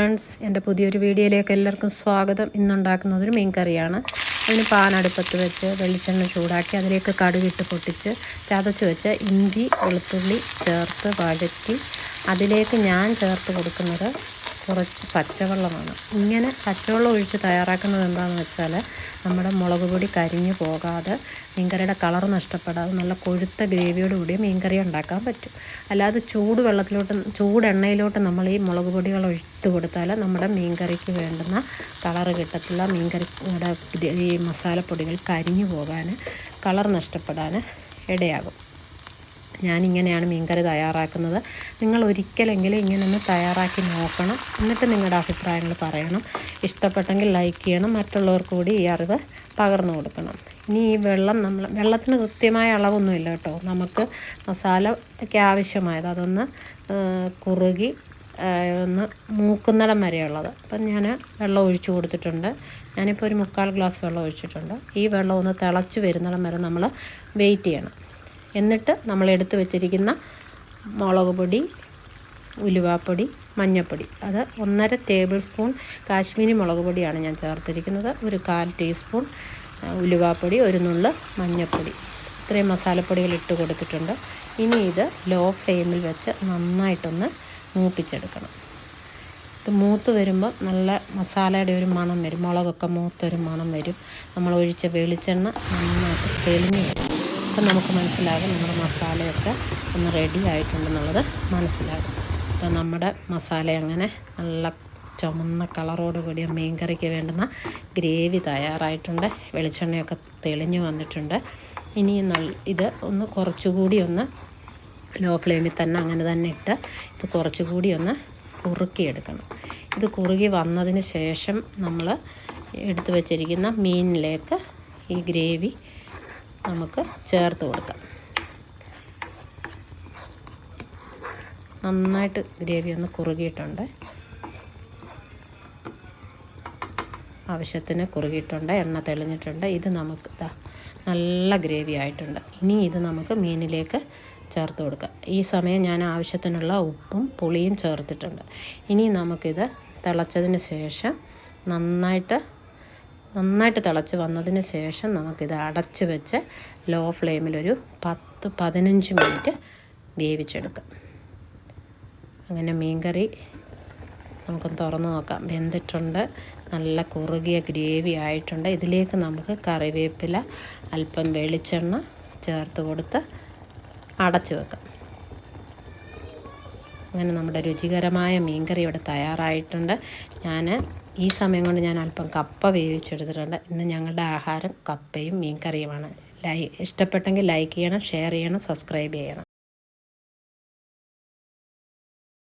Friends, എൻ്റെ പുതിയൊരു വീഡിയോയിലേക്ക് എല്ലാവർക്കും സ്വാഗതം. ഇന്നുണ്ടാക്കുന്നതൊരു മീൻ കറിയാണ്. അതിന് പാൻ അടുപ്പത്ത് വെച്ച് വെളിച്ചെണ്ണ ചൂടാക്കി അതിലേക്ക് കടുകിട്ട് പൊട്ടിച്ച് ചതച്ച് വെച്ച് ഇഞ്ചി വെളുത്തുള്ളി ചേർത്ത് വഴറ്റി അതിലേക്ക് ഞാൻ ചേർത്ത് കൊടുക്കുന്നത് കുറച്ച് പച്ചവെള്ളമാണ്. ഇങ്ങനെ പച്ചവെള്ളം ഒഴിച്ച് തയ്യാറാക്കുന്നത് എന്താണെന്ന് വെച്ചാൽ നമ്മുടെ മുളക് പൊടി കരിഞ്ഞു പോകാതെ മീൻകറിയുടെ കളർ നഷ്ടപ്പെടാതെ നല്ല കൊഴുത്ത ഗ്രേവിയോട് കൂടി മീൻകറി ഉണ്ടാക്കാൻ പറ്റും. അല്ലാതെ ചൂടെണ്ണയിലോട്ട് നമ്മൾ ഈ മുളക് പൊടികൾ ഇട്ട് കൊടുത്താൽ നമ്മുടെ മീൻകറിക്ക് വേണ്ടുന്ന കളറ് കിട്ടത്തില്ല. മീൻകറിയുടെ ഈ മസാലപ്പൊടികൾ കരിഞ്ഞു പോകാൻ കളർ നഷ്ടപ്പെടാൻ ഇടയാകും. ഞാനിങ്ങനെയാണ് മീൻകറി തയ്യാറാക്കുന്നത്. നിങ്ങൾ ഒരിക്കലെങ്കിലും ഇങ്ങനെ ഒന്ന് തയ്യാറാക്കി നോക്കണം. എന്നിട്ട് നിങ്ങളുടെ അഭിപ്രായങ്ങൾ പറയണം. ഇഷ്ടപ്പെട്ടെങ്കിൽ ലൈക്ക് ചെയ്യണം. മറ്റുള്ളവർക്ക് കൂടി ഈ അറിവ് പകർന്നു കൊടുക്കണം. ഇനി ഈ വെള്ളത്തിന് കൃത്യമായ അളവൊന്നുമില്ല കേട്ടോ. നമുക്ക് മസാലയ്ക്ക് ആവശ്യമായത് അതൊന്ന് കുറുകി ഒന്ന് മൂക്കുന്നിടം വരെയുള്ളത്. അപ്പം ഞാൻ വെള്ളം ഒഴിച്ചു കൊടുത്തിട്ടുണ്ട്. ഞാനിപ്പോൾ ഒരു 3/4 ഗ്ലാസ് വെള്ളം ഒഴിച്ചിട്ടുണ്ട്. ഈ വെള്ളം ഒന്ന് തിളച്ച് വരുന്നിടം വരെ നമ്മൾ വെയിറ്റ് ചെയ്യണം. എന്നിട്ട് നമ്മൾ എടുത്തു വെച്ചിരിക്കുന്ന മുളക് പൊടി, ഉലുവാപ്പൊടി, മഞ്ഞൾപ്പൊടി, അത് 1.5 ടേബിൾ സ്പൂൺ കാശ്മീരി മുളക് പൊടിയാണ് ഞാൻ ചേർത്തിരിക്കുന്നത്. ഒരു 1/4 ടീസ്പൂൺ ഉലുവാപ്പൊടി, ഒരു നുള്ള് മഞ്ഞൾപ്പൊടി, ഇത്രയും മസാലപ്പൊടികൾ ഇട്ട് കൊടുത്തിട്ടുണ്ട്. ഇനി ഇത് ലോ ഫ്ലെയിമിൽ വെച്ച് നന്നായിട്ടൊന്ന് മൂപ്പിച്ചെടുക്കണം. ഇത് മൂത്ത് വരുമ്പോൾ നല്ല മസാലയുടെ ഒരു മണം വരും. മുളകൊക്കെ മൂത്തൊരു മണം വരും. നമ്മൾ ഒഴിച്ച വെളിച്ചെണ്ണ നന്നായിട്ട് തെളിഞ്ഞ് വരും. അപ്പം നമുക്ക് മനസ്സിലാകും നമ്മുടെ മസാലയൊക്കെ ഒന്ന് റെഡി ആയിട്ടുണ്ടെന്നുള്ളത് മനസ്സിലാകും. അപ്പം നമ്മുടെ മസാല അങ്ങനെ നല്ല ചുമന്ന കളറോട് കൂടിയ മീൻ കറിക്ക് വേണ്ടുന്ന ഗ്രേവി തയ്യാറായിട്ടുണ്ട്. വെളിച്ചെണ്ണയൊക്കെ തെളിഞ്ഞു വന്നിട്ടുണ്ട്. ഇനി ഇത് ഒന്ന് കുറച്ചുകൂടി ഒന്ന് ലോ ഫ്ലെയിമിൽ തന്നെ അങ്ങനെ തന്നെ ഇട്ട് ഇത് കുറച്ചുകൂടി ഒന്ന് കുറുക്കിയെടുക്കണം. ഇത് കുറുകി വന്നതിന് ശേഷം നമ്മൾ എടുത്തു വച്ചിരിക്കുന്ന മീനിലേക്ക് ഈ ഗ്രേവി നമുക്ക് ചേർത്ത് കൊടുക്കാം. നന്നായിട്ട് ഗ്രേവി ഒന്ന് കുറുകിയിട്ടുണ്ട്. ആവശ്യത്തിന് കുറുകിയിട്ടുണ്ട്. എണ്ണ തെളിഞ്ഞിട്ടുണ്ട്. ഇത് നമുക്ക് നല്ല ഗ്രേവി ആയിട്ടുണ്ട്. ഇനി ഇത് നമുക്ക് മീനിലേക്ക് ചേർത്ത് കൊടുക്കാം. ഈ സമയം ഞാൻ ആവശ്യത്തിനുള്ള ഉപ്പും പുളിയും ചേർത്തിട്ടുണ്ട്. ഇനി നമുക്കിത് തിളച്ചതിന് ശേഷം നന്നായിട്ട് തിളച്ച് വന്നതിന് ശേഷം നമുക്കിത് അടച്ച് വെച്ച് ലോ ഫ്ലെയിമിലൊരു 10-15 മിനിറ്റ് വേവിച്ചെടുക്കാം. അങ്ങനെ മീൻകറി നമുക്കൊന്ന് തുറന്ന് നോക്കാം. വെന്തിട്ടുണ്ട്. നല്ല കുറുകിയ ഗ്രേവി ആയിട്ടുണ്ട്. ഇതിലേക്ക് നമുക്ക് കറിവേപ്പില, അല്പം വെളിച്ചെണ്ണ ചേർത്ത് കൊടുത്ത് അടച്ച് വെക്കാം. അങ്ങനെ നമ്മുടെ രുചികരമായ മീൻകറി ഇവിടെ തയ്യാറായിട്ടുണ്ട്. ഈ സമയം കൊണ്ട് ഞാൻ അല്പം കപ്പ വേവിച്ചെടുത്തിട്ടുണ്ട്. ഇന്ന് ഞങ്ങളുടെ ആഹാരം കപ്പയും മീൻ കറിയുമാണ്. ഇഷ്ടപ്പെട്ടെങ്കിൽ ലൈക്ക് ചെയ്യണം, ഷെയർ ചെയ്യണം, സബ്സ്ക്രൈബ് ചെയ്യണം.